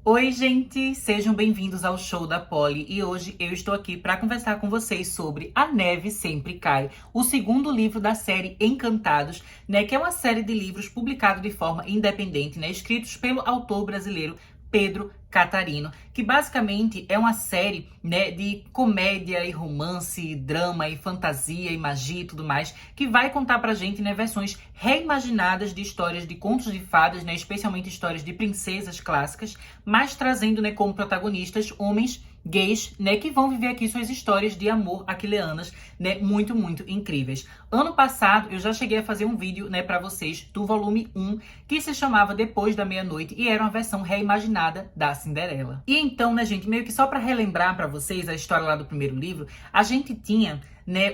Oi, gente! Sejam bem-vindos ao Show da Polly e hoje eu estou aqui para conversar com vocês sobre A Neve Sempre Cai, o segundo livro da série Encantados, que é uma série de livros publicados de forma independente, escritos pelo autor brasileiro Pedro Catarino, que basicamente é uma série, de comédia e romance, drama e fantasia e magia e tudo mais, que vai contar pra gente, versões reimaginadas de histórias de contos de fadas, especialmente histórias de princesas clássicas, mas trazendo, como protagonistas homens gays, que vão viver aqui suas histórias de amor aquileanas, muito, muito incríveis. Ano passado, eu já cheguei a fazer um vídeo, pra vocês, do volume 1, que se chamava Depois da Meia-Noite, e era uma versão reimaginada da Cinderela. E então, gente, meio que só pra relembrar pra vocês a história lá do primeiro livro, a gente tinha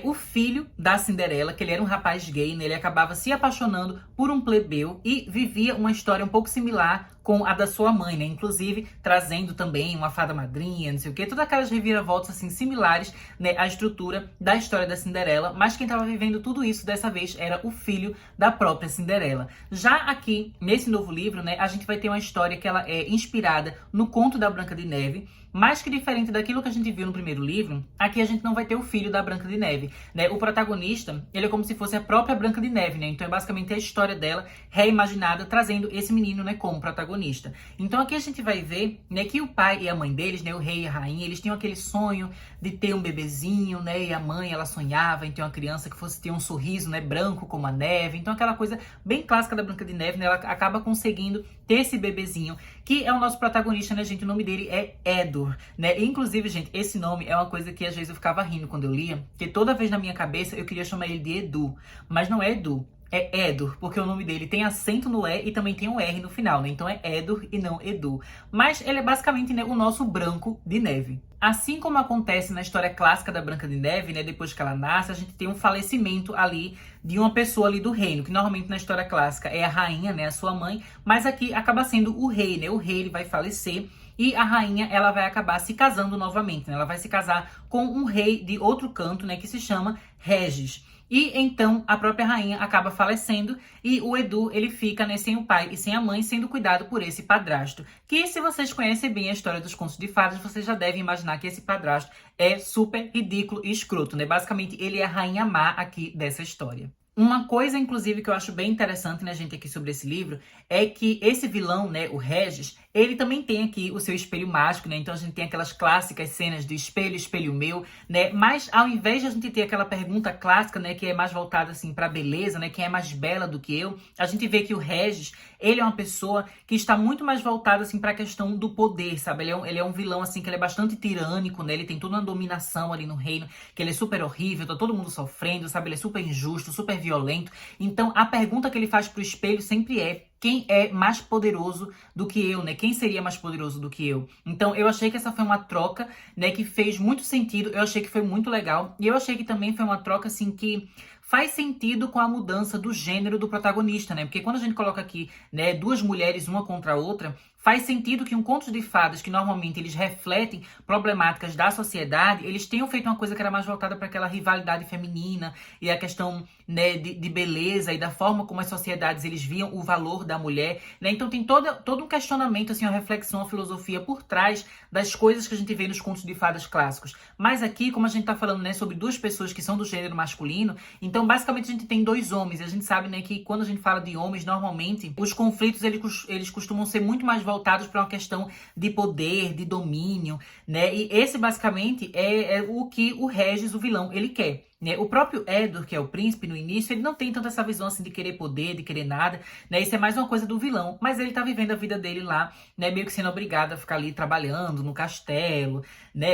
o filho da Cinderela, que ele era um rapaz gay, ele acabava se apaixonando por um plebeu e vivia uma história um pouco similar com a da sua mãe, inclusive trazendo também uma fada madrinha, não sei o que, todas aquelas reviravoltas assim similares, à estrutura da história da Cinderela, mas quem estava vivendo tudo isso dessa vez era o filho da própria Cinderela. Já aqui, nesse novo livro, a gente vai ter uma história que ela é inspirada no conto da Branca de Neve, mas que diferente daquilo que a gente viu no primeiro livro, aqui a gente não vai ter o filho da Branca de Neve, O protagonista, ele é como se fosse a própria Branca de Neve, Então é basicamente a história dela reimaginada, trazendo esse menino, como protagonista. Então aqui a gente vai ver, que o pai e a mãe deles, o rei e a rainha, eles tinham aquele sonho de ter um bebezinho, E a mãe, ela sonhava em ter uma criança que fosse ter um sorriso, branco como a neve. Então aquela coisa bem clássica da Branca de Neve, Ela acaba conseguindo ter esse bebezinho, que é o nosso protagonista, gente? O nome dele é Edur, Inclusive, gente, esse nome é uma coisa que às vezes eu ficava rindo quando eu lia, porque toda vez na minha cabeça eu queria chamar ele de Edu, mas não é Edu. É Edur, porque o nome dele tem acento no E e também tem um R no final, Então é Edur e não Edu. Mas ele é basicamente, o nosso Branco de Neve. Assim como acontece na história clássica da Branca de Neve, depois que ela nasce, a gente tem um falecimento ali de uma pessoa ali do reino, que normalmente na história clássica é a rainha, a sua mãe, mas aqui acaba sendo o rei, O rei, ele vai falecer. E a rainha, ela vai acabar se casando novamente, Ela vai se casar com um rei de outro canto, que se chama Regis. E então a própria rainha acaba falecendo e o Edu, ele fica, sem o pai e sem a mãe, sendo cuidado por esse padrasto. Que se vocês conhecem bem a história dos contos de fadas, vocês já devem imaginar que esse padrasto é super ridículo e escroto, Basicamente, ele é a rainha má aqui dessa história. Uma coisa, inclusive, que eu acho bem interessante, gente, aqui sobre esse livro, é que esse vilão, o Regis, ele também tem aqui o seu espelho mágico, Então a gente tem aquelas clássicas cenas de espelho, espelho meu, Mas ao invés de a gente ter aquela pergunta clássica, que é mais voltada, assim, pra beleza, Quem é mais bela do que eu? A gente vê que o Regis, ele é uma pessoa que está muito mais voltada, assim, pra questão do poder, sabe? Ele é um vilão, assim, que ele é bastante tirânico, Ele tem toda uma dominação ali no reino, que ele é super horrível, tá todo mundo sofrendo, sabe? Ele é super injusto, super violento. Então a pergunta que ele faz pro espelho sempre é: quem é mais poderoso do que eu, Quem seria mais poderoso do que eu? Então, eu achei que essa foi uma troca, que fez muito sentido. Eu achei que foi muito legal. E eu achei que também foi uma troca, assim, que faz sentido com a mudança do gênero do protagonista, Porque quando a gente coloca aqui, duas mulheres uma contra a outra, faz sentido que um conto de fadas, que normalmente eles refletem problemáticas da sociedade, eles tenham feito uma coisa que era mais voltada para aquela rivalidade feminina e a questão, de beleza e da forma como as sociedades eles viam o valor da mulher, Então tem todo um questionamento, assim, uma reflexão, uma filosofia por trás das coisas que a gente vê nos contos de fadas clássicos. Mas aqui, como a gente tá falando, sobre duas pessoas que são do gênero masculino, então basicamente a gente tem dois homens. E a gente sabe, que quando a gente fala de homens, normalmente os conflitos eles costumam ser muito mais voltados para uma questão de poder, de domínio, E esse basicamente é o que o Regis, o vilão, ele quer. O próprio Edur, que é o príncipe no início, ele não tem tanto essa visão assim de querer poder, de querer nada, Isso é mais uma coisa do vilão, mas ele tá vivendo a vida dele lá, meio que sendo obrigado a ficar ali trabalhando no castelo,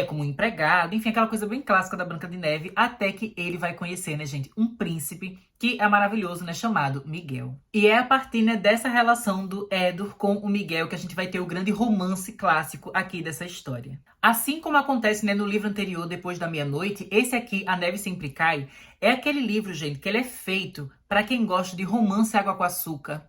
como empregado, enfim, aquela coisa bem clássica da Branca de Neve, até que ele vai conhecer, gente, um príncipe que é maravilhoso, chamado Miguel. E é a partir, dessa relação do Edur com o Miguel que a gente vai ter o grande romance clássico aqui dessa história. Assim como acontece, no livro anterior, Depois da Meia-Noite, esse aqui, A Neve Sempre Cai, é aquele livro, gente, que ele é feito para quem gosta de romance água com açúcar,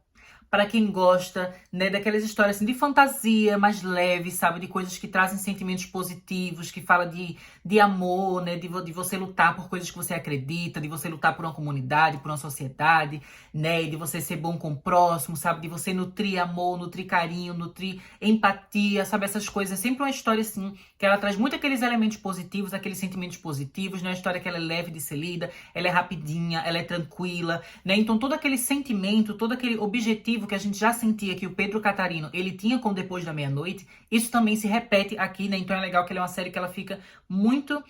para quem gosta, né, daquelas histórias assim, de fantasia mais leve, sabe? De coisas que trazem sentimentos positivos, que fala de amor, né? De você lutar por coisas que você acredita, de você lutar por uma comunidade, por uma sociedade, né? E de você ser bom com o próximo, sabe? De você nutrir amor, nutrir carinho, nutrir empatia, sabe? Essas coisas. É sempre uma história assim, que ela traz muito aqueles elementos positivos, aqueles sentimentos positivos, né? Uma história que ela é leve de ser lida, ela é rapidinha, ela é tranquila, né? Então todo aquele sentimento, todo aquele objetivo que a gente já sentia que o Pedro Catarino, ele tinha com Depois da Meia-Noite, isso também se repete aqui, né? Então é legal que ela é uma série que ela fica muito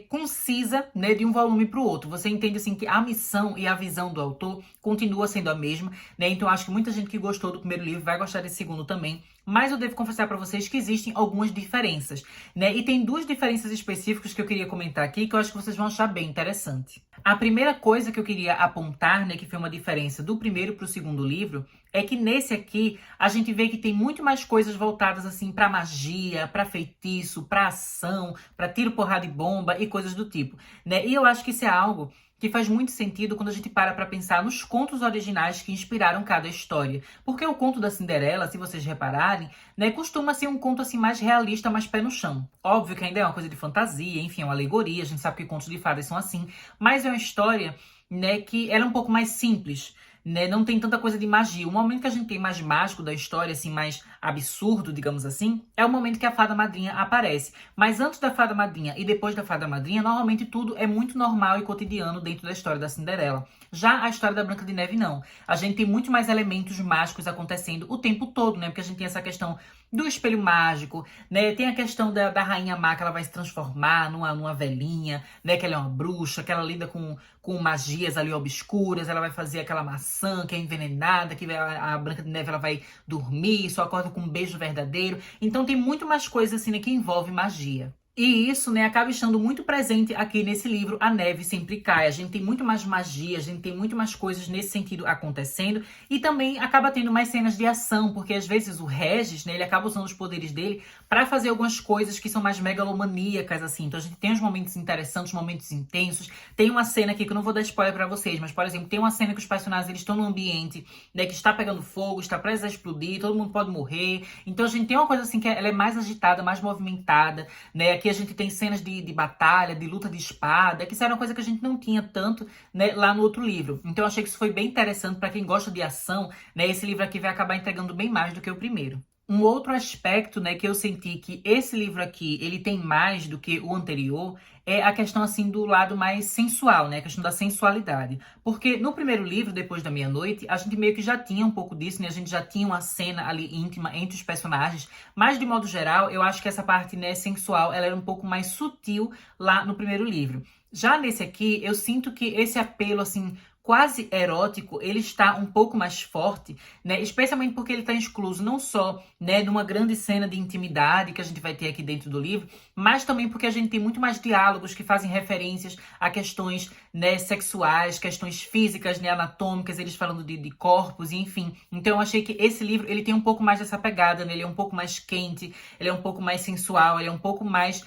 concisa, né, de um volume para o outro. Você entende assim que a missão e a visão do autor continua sendo a mesma, né? Então acho que muita gente que gostou do primeiro livro vai gostar desse segundo também. Mas eu devo confessar para vocês que existem algumas diferenças, né? E tem duas diferenças específicas que eu queria comentar aqui que eu acho que vocês vão achar bem interessante. A primeira coisa que eu queria apontar, né, que foi uma diferença do primeiro para o segundo livro, é que nesse aqui a gente vê que tem muito mais coisas voltadas assim para magia, para feitiço, para ação, para tiro, porrada e bomba e coisas do tipo, né? E eu acho que isso é algo que faz muito sentido quando a gente para pensar nos contos originais que inspiraram cada história. Porque o conto da Cinderela, se vocês repararem, né, costuma ser um conto assim mais realista, mais pé no chão. Óbvio que ainda é uma coisa de fantasia, enfim, é uma alegoria, a gente sabe que contos de fadas são assim, mas é uma história, né, que ela é um pouco mais simples, né? Não tem tanta coisa de magia. O momento que a gente tem mais mágico da história, assim, mais absurdo, digamos assim, é o momento que a fada madrinha aparece. Mas antes da fada madrinha e depois da fada madrinha, normalmente tudo é muito normal e cotidiano dentro da história da Cinderela. Já a história da Branca de Neve, não. A gente tem muito mais elementos mágicos acontecendo o tempo todo, né? Porque a gente tem essa questão do espelho mágico, né? Tem a questão da rainha má, que ela vai se transformar numa velhinha, né? Que ela é uma bruxa, que ela lida com magias ali obscuras, ela vai fazer aquela maçã que é envenenada, que a Branca de Neve ela vai dormir, só acorda com um beijo verdadeiro. Então tem muito mais coisas assim, né, que envolve magia. E isso, né, acaba estando muito presente aqui nesse livro A Neve Sempre Cai. A gente tem muito mais magia, a gente tem muito mais coisas nesse sentido acontecendo. E também acaba tendo mais cenas de ação, porque às vezes o Regis, né, ele acaba usando os poderes dele para fazer algumas coisas que são mais megalomaníacas, assim. Então a gente tem uns momentos interessantes, momentos intensos. Tem uma cena aqui que eu não vou dar spoiler para vocês, mas, por exemplo, tem uma cena que os personagens eles estão num ambiente, né, que está pegando fogo, está prestes a explodir, todo mundo pode morrer. Então a gente tem uma coisa assim que ela é mais agitada, mais movimentada, né? Aqui a gente tem cenas de batalha, de luta de espada, que isso era uma coisa que a gente não tinha tanto, né, lá no outro livro. Então eu achei que isso foi bem interessante para quem gosta de ação, né? Esse livro aqui vai acabar entregando bem mais do que o primeiro. Um outro aspecto, né, que eu senti que esse livro aqui, ele tem mais do que o anterior, é a questão, assim, do lado mais sensual, né, a questão da sensualidade. Porque no primeiro livro, Depois da Meia-Noite, a gente meio que já tinha um pouco disso, né, a gente já tinha uma cena ali íntima entre os personagens, mas de modo geral, eu acho que essa parte, né, sensual, ela era um pouco mais sutil lá no primeiro livro. Já nesse aqui, eu sinto que esse apelo, assim, quase erótico, ele está um pouco mais forte, né? Especialmente porque ele está excluso não só, né, de uma grande cena de intimidade que a gente vai ter aqui dentro do livro, mas também porque a gente tem muito mais diálogos que fazem referências a questões, né, sexuais, questões físicas, né, anatômicas, eles falando de corpos, e enfim. Então eu achei que esse livro, ele tem um pouco mais dessa pegada, né? Ele é um pouco mais quente, ele é um pouco mais sensual, ele é um pouco mais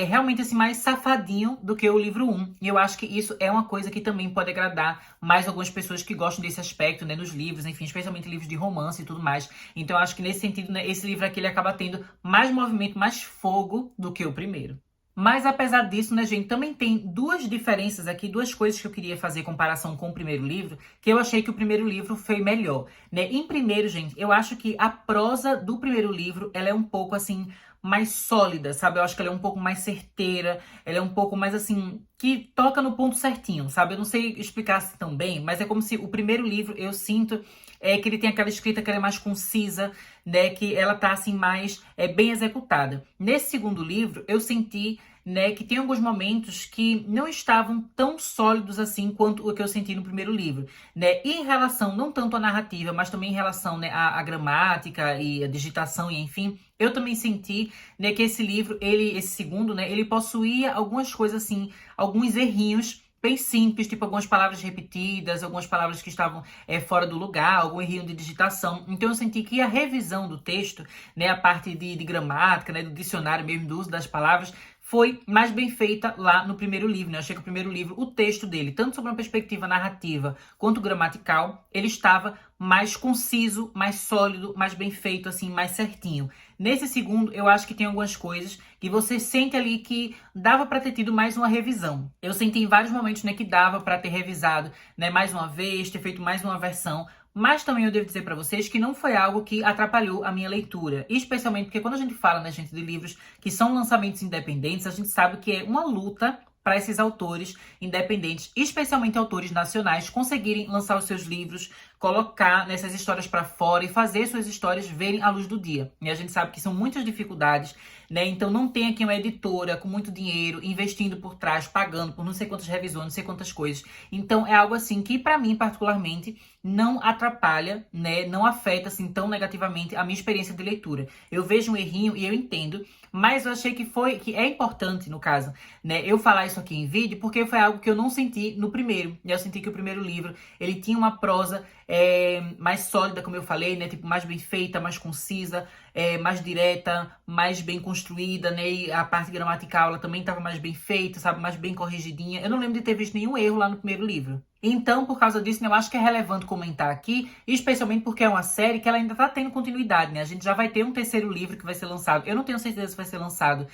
realmente assim, mais safadinho do que o livro 1. E eu acho que isso é uma coisa que também pode agradar mais algumas pessoas que gostam desse aspecto, né, nos livros, enfim, especialmente livros de romance e tudo mais. Então eu acho que nesse sentido, né, esse livro aqui ele acaba tendo mais movimento, mais fogo do que o primeiro. Mas apesar disso, né, gente, também tem duas diferenças aqui, duas coisas que eu queria fazer em comparação com o primeiro livro, que eu achei que o primeiro livro foi melhor, né? Em primeiro, gente, eu acho que a prosa do primeiro livro, ela é um pouco, assim, mais sólida, sabe? Eu acho que ela é um pouco mais certeira, ela é um pouco mais, assim, que toca no ponto certinho, sabe? Eu não sei explicar assim tão bem, mas é como se o primeiro livro, eu sinto que ele tem aquela escrita que ela é mais concisa, né? Que ela tá, assim, mais bem executada. Nesse segundo livro, eu senti, né, que tem alguns momentos que não estavam tão sólidos assim quanto o que eu senti no primeiro livro, né? E em relação, não tanto à narrativa, mas também em relação, né, à gramática e à digitação e enfim, eu também senti, né, que esse livro, esse segundo, né, ele possuía algumas coisas assim, alguns errinhos bem simples, tipo algumas palavras repetidas, algumas palavras que estavam fora do lugar, algum errinho de digitação. Então eu senti que a revisão do texto, né, a parte de gramática, né, do dicionário mesmo, do uso das palavras, foi mais bem feita lá no primeiro livro, né? Eu achei que o primeiro livro, o texto dele, tanto sobre uma perspectiva narrativa quanto gramatical, ele estava mais conciso, mais sólido, mais bem feito, assim, mais certinho. Nesse segundo, eu acho que tem algumas coisas que você sente ali que dava para ter tido mais uma revisão. Eu senti em vários momentos, né, que dava para ter revisado, né, mais uma vez, ter feito mais uma versão. Mas também eu devo dizer para vocês que não foi algo que atrapalhou a minha leitura. Especialmente porque quando a gente fala, né, gente, de livros que são lançamentos independentes, a gente sabe que é uma luta para esses autores independentes, especialmente autores nacionais, conseguirem lançar os seus livros, colocar nessas histórias para fora e fazer suas histórias verem a luz do dia. E a gente sabe que são muitas dificuldades, né? Então não tem aqui uma editora com muito dinheiro investindo por trás, pagando por não sei quantas revisões, não sei quantas coisas. Então é algo assim que para mim particularmente não atrapalha, né? Não afeta assim tão negativamente a minha experiência de leitura. Eu vejo um errinho e eu entendo, mas eu achei que é importante, no caso, né, eu falar isso aqui em vídeo, porque foi algo que eu não senti no primeiro. Eu senti que o primeiro livro, ele tinha uma prosa mais sólida, como eu falei, né, tipo, mais bem feita, mais concisa, mais direta, mais bem construída, né, e a parte gramatical, ela também estava mais bem feita, sabe, mais bem corrigidinha. Eu não lembro de ter visto nenhum erro lá no primeiro livro. Então, por causa disso, né, eu acho que é relevante comentar aqui, especialmente porque é uma série que ela ainda tá tendo continuidade, né? A gente já vai ter um terceiro livro que vai ser lançado. Eu não tenho certeza se vai ser lançado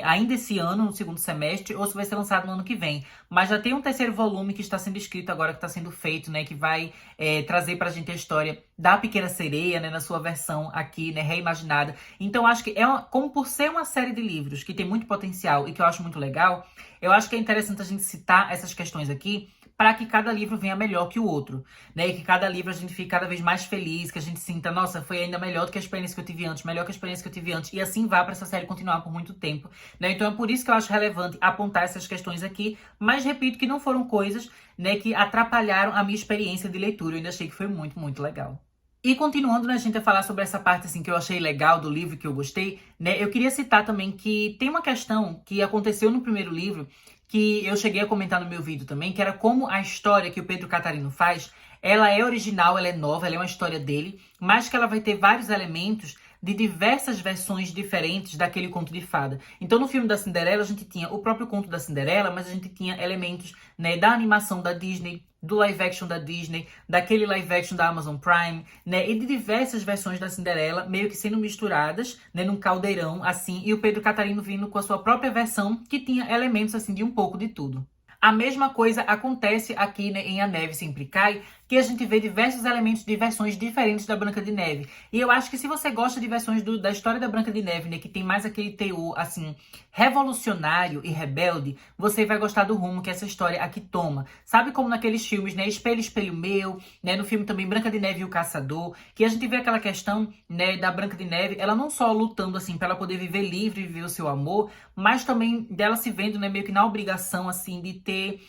ainda esse ano, no segundo semestre, ou se vai ser lançado no ano que vem. Mas já tem um terceiro volume que está sendo escrito agora, que está sendo feito, né? Que vai trazer pra gente a história da Pequena Sereia, né? Na sua versão aqui, né? Reimaginada. Então, acho que como por ser uma série de livros que tem muito potencial e que eu acho muito legal, eu acho que é interessante a gente citar essas questões aqui, para que cada livro venha melhor que o outro, né? E que cada livro a gente fique cada vez mais feliz, que a gente sinta, nossa, foi ainda melhor do que a experiência que eu tive antes, melhor que a experiência que eu tive antes, e assim vá para essa série continuar por muito tempo, né? Então é por isso que eu acho relevante apontar essas questões aqui, mas repito que não foram coisas, né, que atrapalharam a minha experiência de leitura. Eu ainda achei que foi muito, muito legal. E continuando, né, a gente a falar sobre essa parte assim que eu achei legal do livro, que eu gostei, né? Eu queria citar também que tem uma questão que aconteceu no primeiro livro, que eu cheguei a comentar no meu vídeo também, que era como a história que o Pedro Catarino faz, ela é original, ela é nova, ela é uma história dele, mas que ela vai ter vários elementos de diversas versões diferentes daquele conto de fada. Então, no filme da Cinderela, a gente tinha o próprio conto da Cinderela, mas a gente tinha elementos, né, da animação da Disney, do live action da Disney, daquele live action da Amazon Prime, né, e de diversas versões da Cinderela, meio que sendo misturadas, né, num caldeirão, assim, e o Pedro Catarino vindo com a sua própria versão, que tinha elementos, assim, de um pouco de tudo. A mesma coisa acontece aqui, né, em A Neve Sempre Cai, que a gente vê diversos elementos de versões diferentes da Branca de Neve. E eu acho que se você gosta de versões da história da Branca de Neve, né, que tem mais aquele teor, assim, revolucionário e rebelde, você vai gostar do rumo que essa história aqui toma. Sabe como naqueles filmes, né, Espelho, Espelho Meu, né, no filme também Branca de Neve e o Caçador, que a gente vê aquela questão, né, da Branca de Neve, ela não só lutando, assim, para ela poder viver livre, viver o seu amor, mas também dela se vendo, né, meio que na obrigação, assim, de ter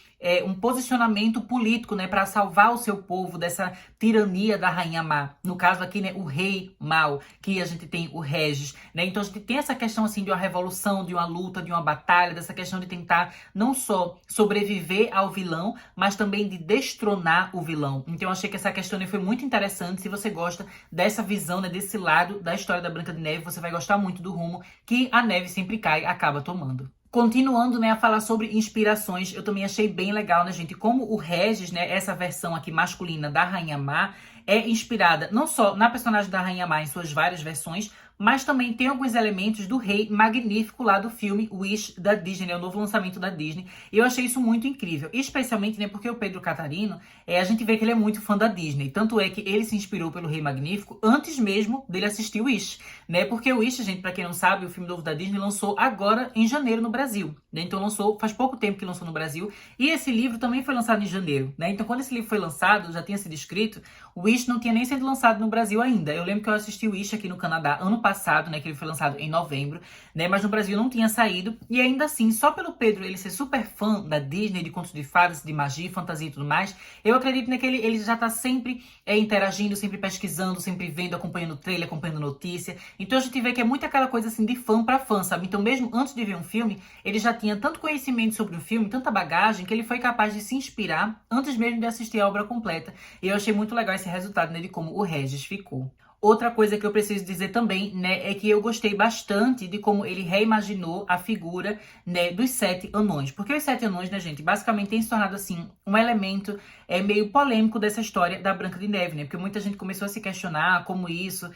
um posicionamento político, né, para salvar o seu povo dessa tirania da rainha má. No caso aqui, né, o rei mau, que a gente tem o Regis, né? Então a gente tem essa questão assim de uma revolução, de uma luta, de uma batalha, dessa questão de tentar não só sobreviver ao vilão, mas também de destronar o vilão. Então eu achei que essa questão foi muito interessante. Se você gosta dessa visão, né, desse lado da história da Branca de Neve, você vai gostar muito do rumo que A Neve Sempre Cai acaba tomando. Continuando, né, a falar sobre inspirações, eu também achei bem legal, né, gente? Como o Regis, né, essa versão aqui masculina da Rainha Má, é inspirada não só na personagem da Rainha Má em suas várias versões, mas também tem alguns elementos do Rei Magnífico lá do filme Wish da Disney, né, o novo lançamento da Disney. E eu achei isso muito incrível, especialmente, né, porque o Pedro Catarino, a gente vê que ele é muito fã da Disney. Tanto é que ele se inspirou pelo Rei Magnífico antes mesmo dele assistir Wish, né? Porque o Wish, gente, pra quem não sabe, o filme novo da Disney lançou agora em janeiro no Brasil, né? Então lançou, faz pouco tempo que lançou no Brasil. E esse livro também foi lançado em janeiro, né? Então quando esse livro foi lançado, já tinha sido escrito, o Wish não tinha nem sido lançado no Brasil ainda. Eu lembro que eu assisti o Wish aqui no Canadá ano passado, né, que ele foi lançado em novembro, né, mas no Brasil não tinha saído, e ainda assim, só pelo Pedro ele ser super fã da Disney, de contos de fadas, de magia, fantasia e tudo mais, eu acredito, né, que ele já tá sempre interagindo, sempre pesquisando, sempre vendo, acompanhando o trailer, acompanhando notícia. Então a gente vê que é muito aquela coisa assim de fã pra fã, sabe? Então mesmo antes de ver um filme, ele já tinha tanto conhecimento sobre o filme, tanta bagagem, que ele foi capaz de se inspirar antes mesmo de assistir a obra completa. E eu achei muito legal esse resultado, né, de como o Regis ficou. Outra coisa que eu preciso dizer também, né, é que eu gostei bastante de como ele reimaginou a figura, né, dos 7 anões. Porque os 7 anões, né, gente, basicamente tem se tornado, assim, um elemento meio polêmico dessa história da Branca de Neve, né? Porque muita gente começou a se questionar como isso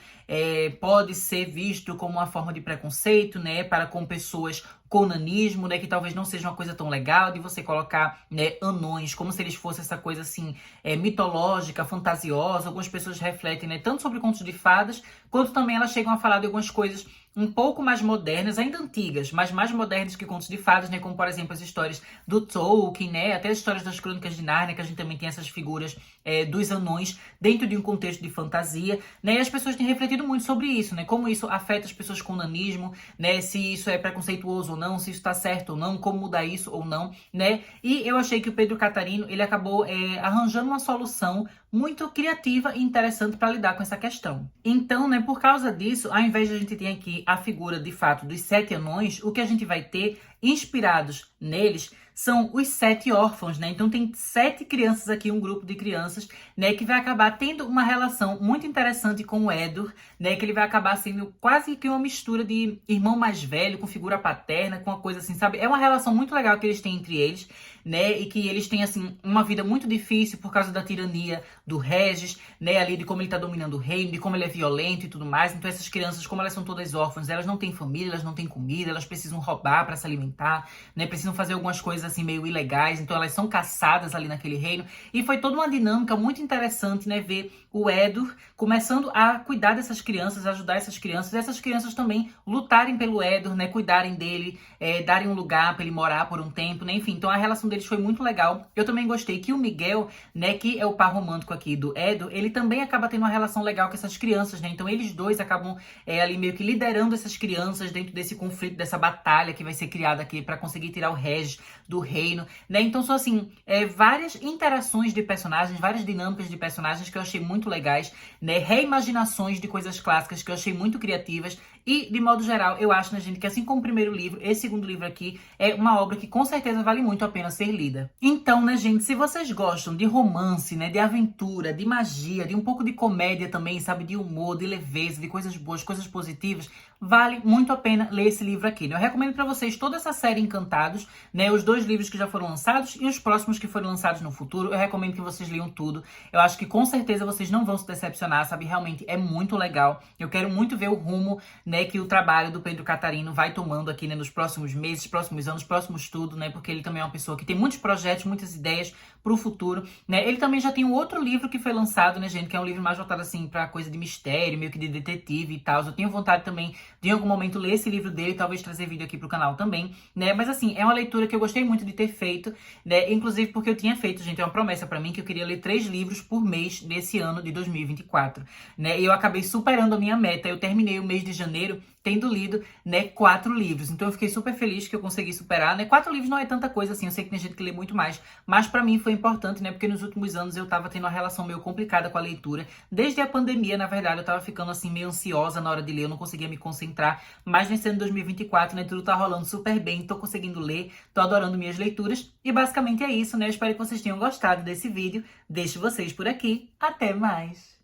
pode ser visto como uma forma de preconceito, né, para com pessoas com nanismo, né, que talvez não seja uma coisa tão legal de você colocar, né, anões, como se eles fossem essa coisa, assim, mitológica, fantasiosa. Algumas pessoas refletem, né, tanto sobre contos de fadas, quanto também elas chegam a falar de algumas coisas um pouco mais modernas, ainda antigas, mas mais modernas que contos de fadas, né, como, por exemplo, as histórias do Tolkien, né, até as histórias das Crônicas de Nárnia, que a gente também tem essas figuras dos anões dentro de um contexto de fantasia, né, e as pessoas têm refletido muito sobre isso, né, como isso afeta as pessoas com nanismo, né, se isso é preconceituoso ou não, se isso está certo ou não, como mudar isso ou não, né, e eu achei que o Pedro Catarino, ele acabou arranjando uma solução muito criativa e interessante para lidar com essa questão. Então, né, por causa disso, ao invés de a gente ter aqui a figura, de fato, dos 7 anões, o que a gente vai ter, inspirados neles, são os 7 órfãos, né? Então tem 7 crianças aqui, um grupo de crianças, né, que vai acabar tendo uma relação muito interessante com o Edward, né, que ele vai acabar sendo quase que uma mistura de irmão mais velho com figura paterna, com uma coisa assim, sabe? É uma relação muito legal que eles têm entre eles, né, e que eles têm, assim, uma vida muito difícil por causa da tirania do Regis, né, ali de como ele tá dominando o reino, de como ele é violento e tudo mais. Então essas crianças, como elas são todas órfãs, elas não têm família, elas não têm comida, elas precisam roubar para se alimentar, né, precisam fazer algumas coisas assim meio ilegais, então elas são caçadas ali naquele reino. E foi toda uma dinâmica muito interessante, né, ver o Edward começando a cuidar dessas crianças, ajudar essas crianças, e essas crianças também lutarem pelo Edward, né, cuidarem dele, darem um lugar para ele morar por um tempo, né, enfim. Então a relação deles foi muito legal. Eu também gostei que o Miguel, né, que é o par romântico aqui do Edward, ele também acaba tendo uma relação legal com essas crianças, né, então eles dois acabam ali meio que liderando essas crianças dentro desse conflito, dessa batalha que vai ser criada aqui para conseguir tirar o Regis do reino, né, então são assim, várias interações de personagens, várias dinâmicas de personagens que eu achei muito legais, né, reimaginações de coisas clássicas que eu achei muito criativas. E, de modo geral, eu acho, né, gente, que assim como o primeiro livro, esse segundo livro aqui é uma obra que com certeza vale muito a pena ser lida. Então, né, gente, se vocês gostam de romance, né, de aventura, de magia, de um pouco de comédia também, sabe, de humor, de leveza, de coisas boas, coisas positivas, vale muito a pena ler esse livro aqui, né? Eu recomendo pra vocês toda essa série Encantados, né, os 2 livros que já foram lançados e os próximos que forem lançados no futuro. Eu recomendo que vocês leiam tudo. Eu acho que com certeza vocês não vão se decepcionar, sabe? Realmente é muito legal. Eu quero muito ver o rumo, né, que o trabalho do Pedro Catarino vai tomando aqui, né, nos próximos meses, próximos anos, próximos tudo, né, porque ele também é uma pessoa que tem muitos projetos, muitas ideias pro futuro, né. Ele também já tem um outro livro que foi lançado, né, gente, que é um livro mais voltado, assim, pra coisa de mistério, meio que de detetive e tal. Eu tenho vontade também de, em algum momento, ler esse livro dele, talvez trazer vídeo aqui pro canal também, né, mas assim, é uma leitura que eu gostei muito de ter feito, né, inclusive porque eu tinha feito, gente, é uma promessa pra mim que eu queria ler 3 livros por mês nesse ano de 2024, né, e eu acabei superando a minha meta. Eu terminei o mês de janeiro tendo lido, né, 4 livros. Então eu fiquei super feliz que eu consegui superar, né? 4 livros não é tanta coisa assim, eu sei que tem gente que lê muito mais, mas pra mim foi importante, né? Porque nos últimos anos eu tava tendo uma relação meio complicada com a leitura. Desde a pandemia, na verdade, eu tava ficando assim meio ansiosa na hora de ler, eu não conseguia me concentrar. Mas nesse ano de 2024, né, tudo tá rolando super bem, tô conseguindo ler, tô adorando minhas leituras. E basicamente é isso, né? Eu espero que vocês tenham gostado desse vídeo. Deixo vocês por aqui. Até mais!